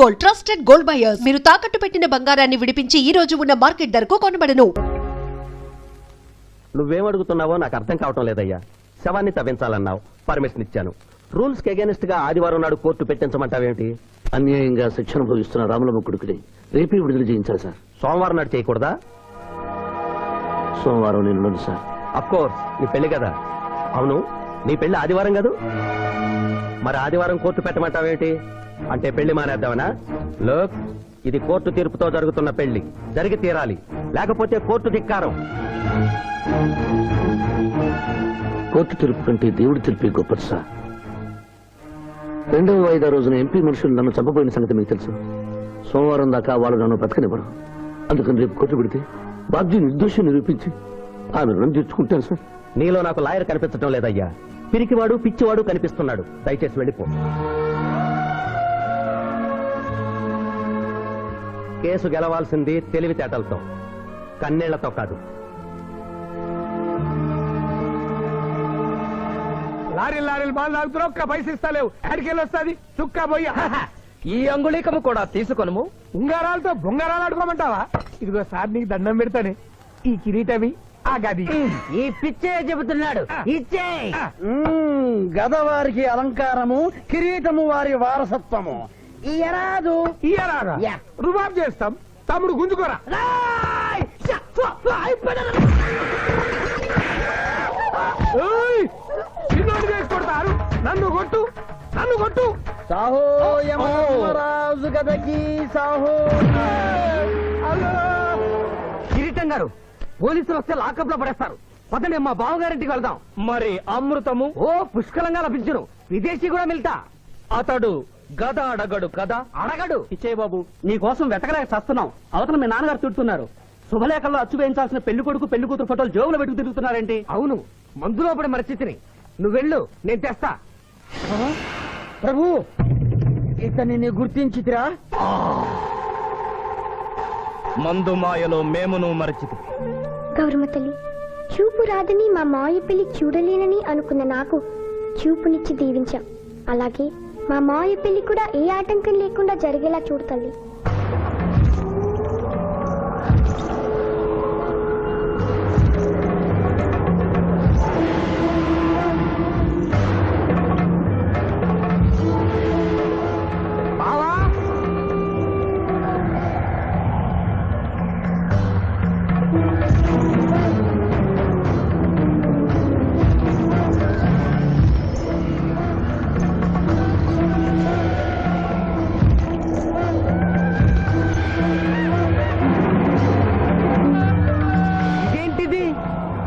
Gold, trusted gold buyers. మీరు తాకట్టు పెట్టిన బంగారాన్ని విడిపించి ఈ రోజు ఉన్న మార్కెట్ ధరకు కొనబడను. నువ్వేమడుగుతున్నావో నాకు అర్థం కావటం లేదయ్యా. శవాన్ని తవ్వించాలన్నావు, పర్మిషన్ ఇచ్చాను. రూల్స్ కి అగేనిస్ట్ గా ఆదివారం నాడు కోర్టు పెట్టించమంటావేంటి? అన్యాయంగా శిక్షణ భోగిస్తున్న రాములమ్మ కొడుకుని రేపే విడుదల చేయించాలి సార్. సోమవారం నాడు చేయకూడదా? సోమవారం నేను సార్. అఫ్ కోర్స్, నీ పెళ్లి కదా. అవును, నీ పెళ్లి ఆదివారం కాదు. మరి ఆదివారం కోర్టు పెట్టమంటావేంటి? అంటే పెళ్లి మానేద్దామనా? లోక్, ఇది కోర్టు తీర్పుతో జరుగుతున్న పెళ్లి, జరిగి తీరాలి, లేకపోతే కోర్టు ధిక్కారం. కోర్టు తీర్పు కంటే దేవుడి తీర్పే గొప్పది సార్. రెండవ వాయిదా రోజున ఎంపీ మనుషులు నన్ను చంపబోయిన సంగతి మీకు తెలుసు. సోమవారం దాకా వాళ్ళు నన్ను బతకనివ్వరు. అందుకని రేపు కోర్టు పెడితే బాధ్య నిర్దోషం నిరూపించి ఆమె రుణం తీర్చుకుంటాను సార్. నీలో నాకు లాయర్ కనిపించడం లేదయ్యా. పిరికివాడు పిచ్చివాడు కనిపిస్తున్నాడు. దయచేసి వెళ్ళిపో. కేసు గెలవాల్సింది తెలివితేటలతో, కన్నీళ్లతో కాదు. లారీలు బాగా లాగుతున్నావు, ఒక్క పైసలు ఇస్తలేవు. అడికెళ్ళి వస్తుంది చుక్క పోయి. ఈ అంగుళీకము కూడా తీసుకొనుము. ఉంగారాలతో బొంగారాలు అడుకోమంటావా? ఇదిగో సార్, నీకు దండం పెడతానే. ఈ కిరీటమి, ఆ గది. ఈ పిచ్చే చెబుతున్నాడు, ఇచ్చే. గదవారికి అలంకారము, కిరీటము వారి వారసత్వము. ఇయరాదు ఇయరాగా యా. రుబాబ్ చేస్తాం. తమ్ముడు గుంజుకోరా. చిన్నోడు చేసి కొడతారు. నన్ను కొట్టు, నన్ను కొట్టు. సాహో యమరాజు గదకి సాహో. కిరీటం గారు, పోలీసులు వస్తే లాకప్ లో పడేస్తారు. పదండి, మా బావగారింటికి వెళ్దాం. మరి అమృతము? ఓ, పుష్కలంగా లభించును. విదేశీ కూడా మిల్తా. అతడు గద అడగడు కదా? అడగడు. ఇచ్చే బాబు, నీ కోసం వెతకలేక చస్తున్నాం. అవతల మీ నాన్నగారు తిడుతున్నారు. శుభలేఖల్లో అచ్చు వేయించాల్సిన పెళ్లి కొడుకు పెళ్లి కూతురు ఫోటోలు జోబులో పెట్టుకు తిరుగుతున్నారేంటి? అవును, మందులో పడి మరచితిని. నువ్వెళ్ళు, నేను తెస్తా. ప్రభు, ఇతన్ని నీ గుర్తించితిరా? మందు మాయలో మేమును మరచితి. గౌరమ్మ తల్లి, చూపు రాదని మా మాయ పెళ్లి చూడలేనని అనుకున్న నాకు చూపునిచ్చి దీవించాం. అలాగే మా మాయ పెళ్లి కూడా ఏ ఆటంకం లేకుండా జరిగేలా చూడు తల్లి.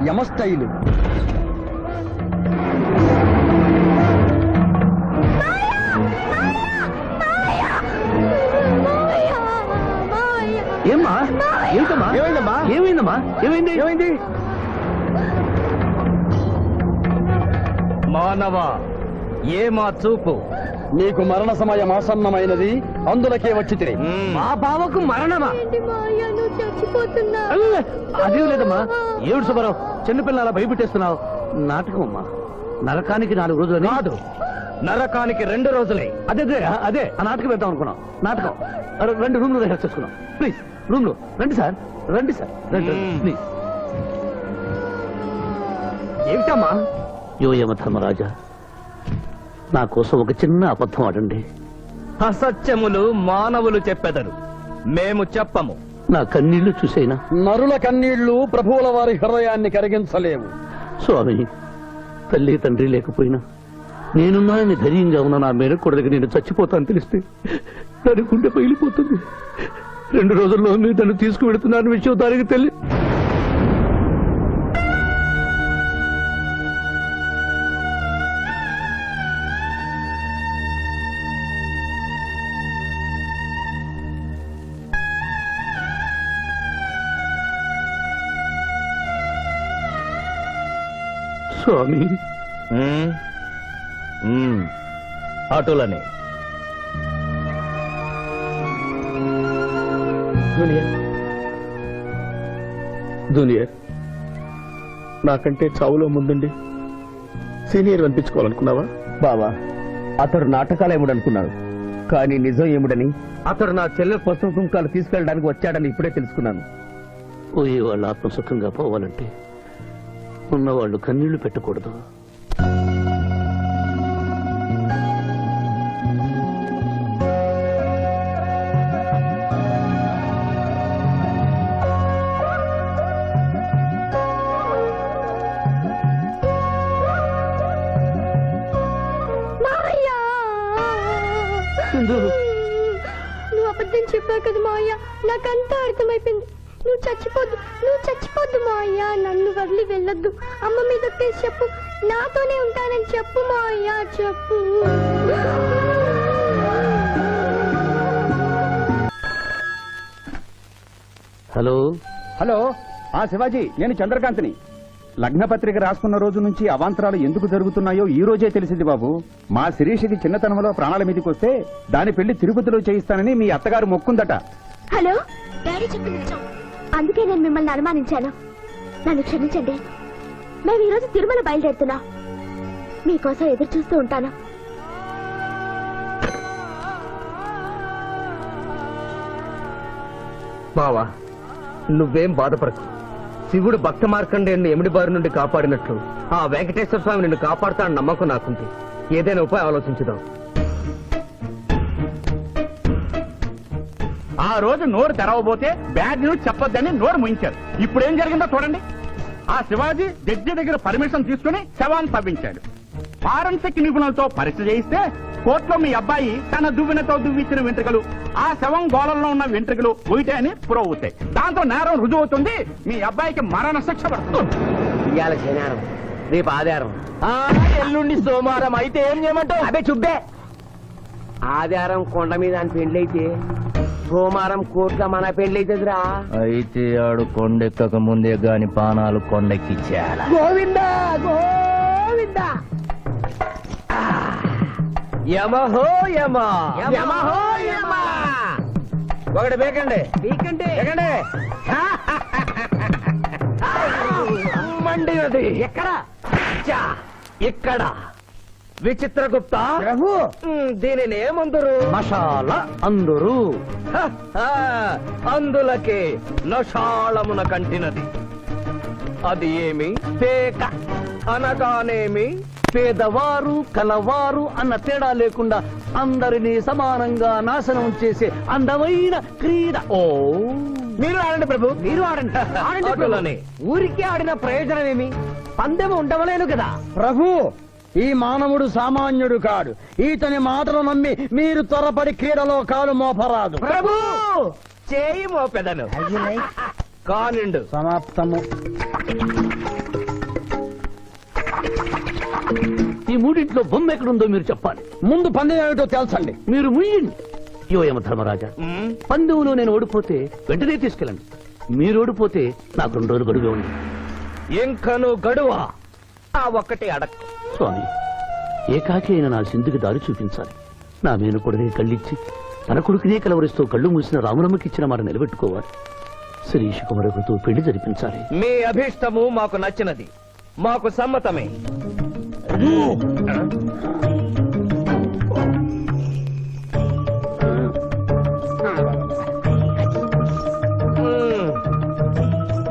యమస్థైలు. ఏమ్మా? ఏంటమ్మా? ఏమైందమ్మా? ఏమైందమ్మా? ఏమైంది? ఏమైంది? మానవ, ఏ మా చూపు? నీకు మరణ సమయం ఆసన్నమైనది, అందులకే వచ్చి తిరిగి. మా బావకు మరణమా? అదేం లేదమ్మా. ఏడు సుబ్బారావు, చిన్నపిల్లల భయపెట్టేస్తున్నావు. నాటకం అమ్మా. నరకానికి 4 రోజులు కాదు, నరకానికి 2 రోజులే. అదే అదే ఆ నాటకం వేద్దాం అనుకున్నాం. నాటకం 2 రూమ్లు రిహార్స్ చేసుకున్నాం. ప్లీజ్ రూమ్ లో రండి సార్, రండి సార్, రండి ప్లీజ్. ఏమిటమ్మా? యోయమ ధర్మరాజా, నా కోసం ఒక చిన్న అబద్ధం ఆడండి. అసత్యములు మానవులు చెప్పెదరు, మేము చెప్పము. నా కన్నీళ్లు చూసేనా? నరుల కన్నీళ్లు ప్రభువుల వారి హృదయాన్ని కరిగించలేవు. స్వామి, తల్లి తండ్రి లేకపోయినా నేనున్నానని ధైర్యంగా ఉన్న నా మేనకోడలికి నేను చచ్చిపోతాను తెలిస్తే దాని గుండె పగిలిపోతుంది. 2 రోజుల్లో మీరు తను తీసుకువెడుతున్నారని విషయం దానికి తెలియ. స్వామి, అటులని జూనియర్, నాకంటే చావులో ముందుండి సీనియర్ అనిపించుకోవాలనుకున్నావా? బావా, అతడు నాటకాలేముడనుకున్నాడు. కానీ నిజం ఏమిటని అతడు నా చెల్లె పసుపు కుంకాలు తీసుకెళ్ళడానికి వచ్చాడని ఇప్పుడే తెలుసుకున్నాను. పోయే వాళ్ళు ఆత్మసుఖంగా పోవాలంటే ఉన్నవాళ్ళు కన్నీళ్లు పెట్టకూడదు. నువ్వు అబద్ధం చెప్పావు కదా మావయ్య, నాకంతా అర్థమైపోయింది. నువ్వు చచ్చిపోద్దు మావయ్య. నన్ను వదిలి వెళ్ళొద్దు. అమ్మ మీద ఒట్టేసి చెప్పు, నాతోనే ఉంటానని చెప్పు మావయ్య, చెప్పు. హలో హలో, శివాజీ, నేను చంద్రకాంత్ని. లగ్న పత్రిక రాసుకున్న రోజు నుంచి అవాంతరాలు ఎందుకు జరుగుతున్నాయో ఈ రోజే తెలిసింది బాబు. మా శిరీషకి చిన్నతనంలో ప్రాణాల మీదకి వస్తే దాని పెళ్లి తిరుపతిలో చేయిస్తానని మీ అత్తగారు మొక్కుందట. హలో, డాడీ చెప్పింది నిజం. అందుకే నేను మిమ్మల్ని అనుమానించాను. నన్ను క్షమించండి. మేము ఈరోజు తిరుమల బయలుదేరుతున్నాం. మీకోసం ఎదురు చూస్తూ ఉంటాను. బావా, నువ్వేం బాధపడకు. శివుడు భక్త మార్కండేయుని ఎమిడి బారి నుండి కాపాడినట్లు ఆ వెంకటేశ్వర స్వామి నిన్ను కాపాడుతాడని నమ్మకం నాకుంది. ఏదైనా ఉపాయం ఆలోచించుదాం. ఆ రోజు నోరు తెరవబోతే బ్యాడ్ న్యూస్ చెప్పొద్దని నోరు ముయించారు. ఇప్పుడు ఏం జరిగిందో చూడండి. ఆ శివాజీ జడ్జి దగ్గర పర్మిషన్ తీసుకుని శవాన్ని తవ్వించాడు. ఫారెన్సిక్ నిపుణులతో పరీక్ష చేయిస్తే కోర్టులో మీ అబ్బాయి తన దువ్వెనతో దువ్విచ్చిన వెంట్రుకలు, ఆ శవం గోళంలో ఉన్న వెంట్రుకలు ఒకటే అని ప్రూవ్ అవుతాయి. దాంతో నేరం రుజువు అవుతుంది. మీ అబ్బాయికి మరణ శిక్ష పడుతుంది. ఇవాళ శనివారం, రేపు ఆదివారం, ఎల్లుండి సోమవారం. అయితే ఏం చేయమంటావు? అదే చుబ్బే. ఆదివారం కొండ మీద అని పెండ్లైతే సోమవారం కోర్టుగా మన పెండ్లైతుందిరా. అయితే ఆడు కొండెక్కక ముందే గాని పానాలు కొండెక్కిచ్చేయాల. గోవిందా గోవిందా. యమహో యమ, యమహో యమ. ఒకటి బేకండి, బీకండి, బేకండి. మండినది ఎక్కడ? ఇక్కడ. విచిత్రగుప్త ప్రభు, దీనిని ఏమందరు? మషాల అందరూ అందులకే నషాళమున కంటినది. అది ఏమి? పేక అనగానేమి? పేదవారు కలవారు అన్న తేడా లేకుండా అందరినీ సమానంగా నాశనం చేసే అందమైన క్రీడ. ఓ, మీరు ఆడండి ప్రభు, మీరు ఆడండి. ఆడండి ప్రభుని. ఊరికి ఆడిన ప్రయోజనం ఏమి? పందెం ఉండవలేను కదా ప్రభు. ఈ మానవుడు సామాన్యుడు కాడు. ఈతని మాటలు నమ్మి మీరు త్వరపడి క్రీడలో కాలు మోపరాదు. ప్రభు చేయి మోపెదను. కానిండు. సమాప్తము. ఈ మూడింట్లో బొమ్మ ఎక్కడుందో మీరు చెప్పాలి. ముందు పందెం ఏమిటో తెలుసండి. మీరు ముయ్యండి. యోయమ ధర్మరాజా, పందెంలో నేను ఓడిపోతే వెంటనే తీసుకెళ్ళండి. మీరు ఓడిపోతే నాకు 2 రోజులు గడువే ఉంది. ఇంకను గడువా? ఆ ఒక్కటి అడక్. స్వామి, ఏకాకి అయిన నా సింధుకి దారి చూపించాలి. నా మేనకొడనే కళ్ళిచ్చి తన కొడుకునే కలవరిస్తూ కళ్ళు మూసిన రామరమ్మకి ఇచ్చిన మాట నిలబెట్టుకోవాలి. శిరీష్ కుమారుడితో పెళ్లి జరిపించాలి. మీ అభీష్టము మాకు నచ్చినది, మాకు సమ్మతమే.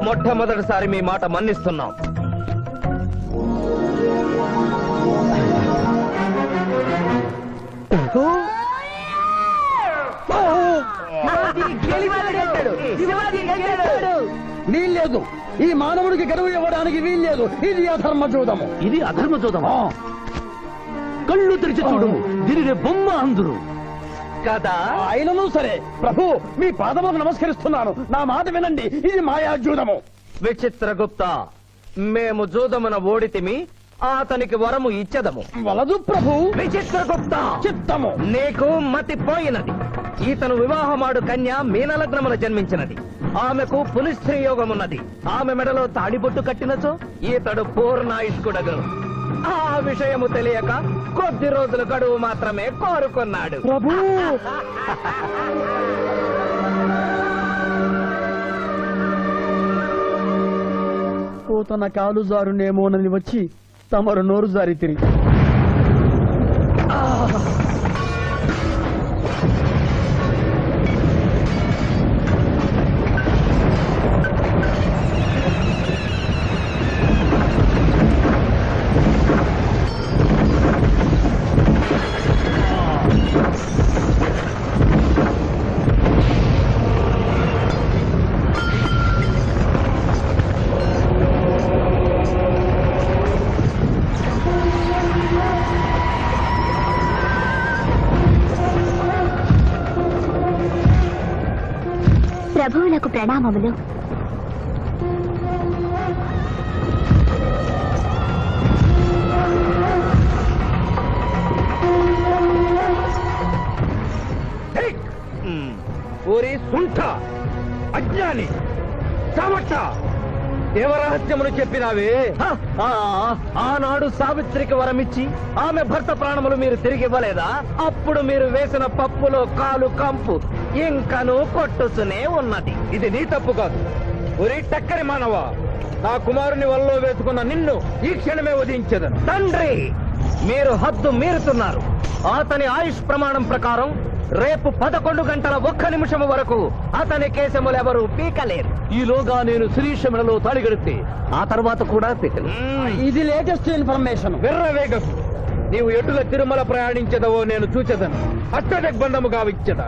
మొట్టమొదటిసారి మీ మాట మన్నిస్తున్నాం. వీల్లేదు. ఈ మానవుడికి గడువు ఇవ్వడానికి వీల్లేదు. ఇది అధర్మ జూదము. ఇది అధర్మ చూద్దామా? కళ్ళు తెరిచి చూడము, దీనినే బొమ్మ అందరు కదా. అయినను సరే ప్రభు, మీ పాదములకు నమస్కరిస్తున్నాను. నా మాట వినండి. ఇది మాయా జూదము. విచిత్రగుప్త, మేము జూదమున ఓడితిమి, అతనికి వరము ఇచ్చదము. వలదు ప్రభు. విచిత్రగుప్త, చిత్తము. నీకు మతి పోయినది. ఈతను వివాహమాడు కన్య మీనలగ్నమున జన్మించినది. ఆమెకు పునిస్త్రీ యోగమున్నది. ఆమె మెడలో తాడిబొట్టు కట్టినచో ఈతడు పూర్ణాయుష్కుడగను. ఆ విషయము తెలియక కొద్ది రోజుల గడువు మాత్రమే కోరుకున్నాడు. ప్రభు, తన కాలు జారునేమోనని వచ్చి తమరు నోరు జారి తిరిగి ప్రభువులకు ప్రణామములు. ఓరి సుంఠ, అజ్ఞాని, చావట్ట, దేవరహస్యములు చెప్పినావే. ఆనాడు సావిత్రికి వరమిచ్చి ఆమె భర్త ప్రాణములు మీరు తిరిగి ఇవ్వలేదా? అప్పుడు మీరు వేసిన పప్పులో కాలు కంపు ఇంకను కొట్టుతూనే ఉన్నది. ఇది నీ తప్పు కాదు. ఒరి టక్కరి మానవ, నా కుమారుని వల్లో వేసుకున్న నిన్ను ఈ క్షణమే వధించదను. తండ్రి, మీరు హద్దు మీరుతున్నారు. అతని ఆయుష్ ప్రమాణం ప్రకారం రేపు 11 గంటల 1 నిమిషము వరకు అతని కేశములెవరూ పీకలేరు. ఈలోగా నేను శిరీష మెడలో తాళిగడితే ఆ తర్వాత కూడా పీకలేదు. ఇది లేటెస్ట్ ఇన్ఫర్మేషన్. వెర్రవేగకు. నీవు ఎటుల తిరుమల ప్రయాణించదవో నేను చూచెదను. అష్టదిగ్బంధము గావిచ్చద.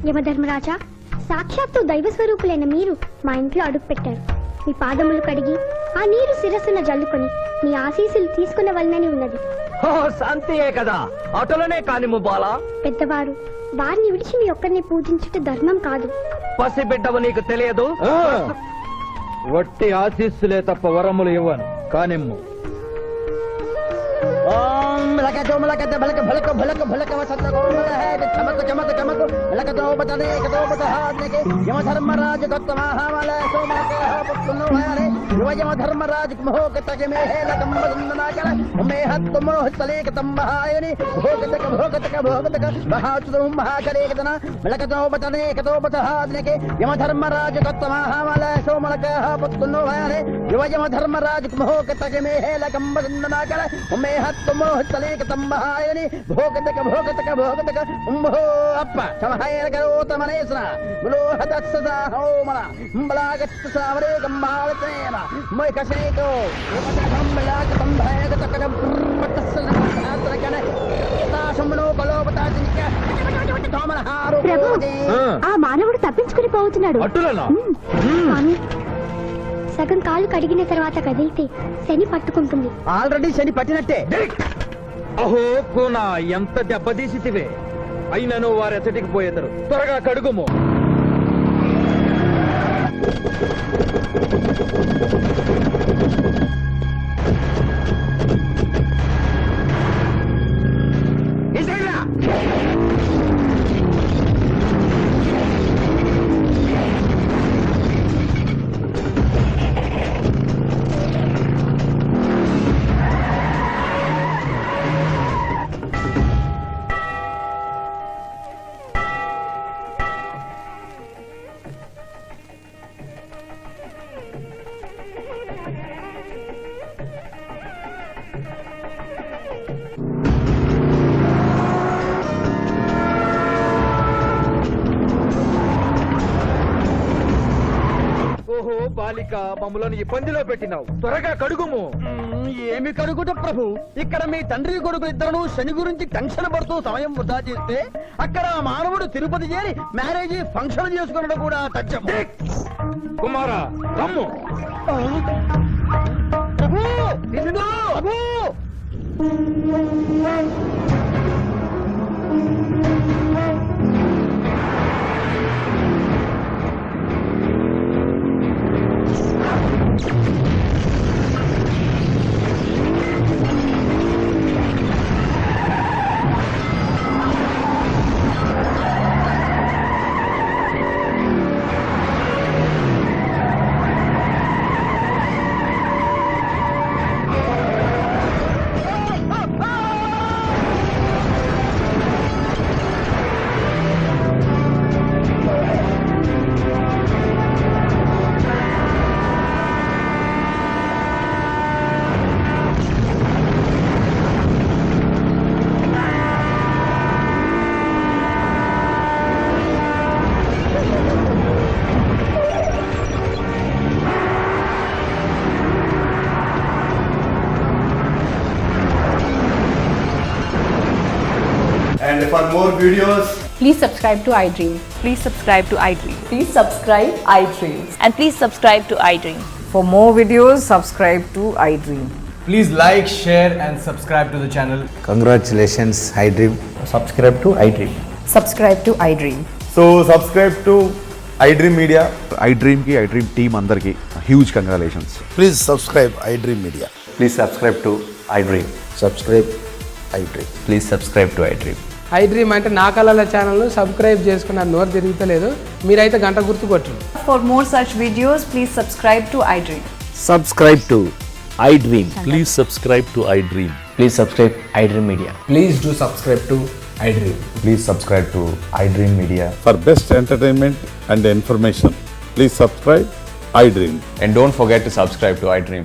యమధర్మరాజా, సాక్షాత్తు దైవ స్వరూపులైన మీరు మా ఇంట్లో అడుగు పెట్టారు. మీ పాదములు కడిగి ఆ నీరు శిరస్సున జల్లుకొని మీ ఆశీస్సులు తీసుకునవలనని ఉన్నది. శాంతియే కదా, అటులనే కానిము బాలా. పెద్దవారు, వారిని విడిచి మీ ఒక్కరిని పూజించుట ధర్మం కాదు. పసిబిడ్డవు నీకు తెలియదు. వట్టి ఆశీస్సులే తప్ప వరములు ఇవ్వను. కానిమ్ము. ఓం లకతో మలకత బలక భలక భలక భలక వసత గోమల హే చమక చమక చమక లకతో బతనే కతో బతహాద్నకే యమధర్మరాజ దత్తమహామల సోమక పుత్తును హరే యమధర్మరాజ మోహకతకే మే హే లకంబదనాకల మే హత్ మోహతలేక తమ్మహాయని భోగతక మహాచుదం మహాకరేకదన లకతో బతనే కతో బతహాద్నకే యమధర్మరాజ దత్తమహామల సోమక పుత్తును హరే యమధర్మరాజ మోహకతకే మే హే లకంబదనాకల మే మోహతలేక తమ్మహాయని భోగతక ఉంభో అప్ప సమహాయన కరోతమనేసన ములోహదస్సద హోమన బలాగత్త సావరే గంబావతేన మై కసేకో యమధర్మరాజ సంభయగతక పట్టసన ఆత్రకన తాశమనో బలోపతాజినిక తోమనహారు. ప్రభు, ఆ మానవుడు తప్పించుకుని పోతున్నాడు. అటులనా? స్వామి, సగం కాలు కడిగిన తర్వాత కదిలితే శని పట్టుకుంటుంది. ఆల్రెడీ శని పట్టినట్టే. అహో కోనా, ఎంత దెబ్బతీసితివే. అయినను వారెచ్చటికి పోయేదరు. త్వరగా కడుగుము. ఓహో బాలిక, మమ్మలను ఇబ్బందిలో పెట్టినావు. త్వరగా కడుగుము. ఏమి కడుగుట ప్రభు, ఇక్కడ మీ తండ్రి కొడుకు ఇద్దరు శని గురించి టెన్షన్ పడుతూ సమయం వృధా చేస్తే అక్కడ ఆ మానవుడు తిరుపతి చేరి మ్యారేజ్ ఫంక్షన్ చేసుకున్నాడు కూడా తథ్యం. కుమారా, రమ్ము. ప్రభు, నిన్ను ప్రభు. And for more videos, Please subscribe to iDream. Please subscribe to iDream. Please subscribe iDream. And please subscribe to iDream. For more videos, subscribe to iDream. Please like, share and subscribe to the channel. Congratulations, iDream. Subscribe to iDream. Subscribe to iDream. So subscribe to iDream Media. iDream ki iDream team andarki huge congratulations. Please subscribe iDream Media. Please subscribe to iDream. Subscribe iDream. Please subscribe to iDream. iDream అంటే నా కళల channel subscribe చేసుకున్న నోరు తిరుగుతలేదు మీరైతే గంట గుర్తు కొట్టండి. For more such videos, please subscribe to iDream. Subscribe to iDream. Please subscribe to iDream. Please subscribe iDream Media. Please do subscribe to iDream. Please subscribe to iDream Media. For best entertainment and information, please subscribe iDream. And don't forget to subscribe to iDream.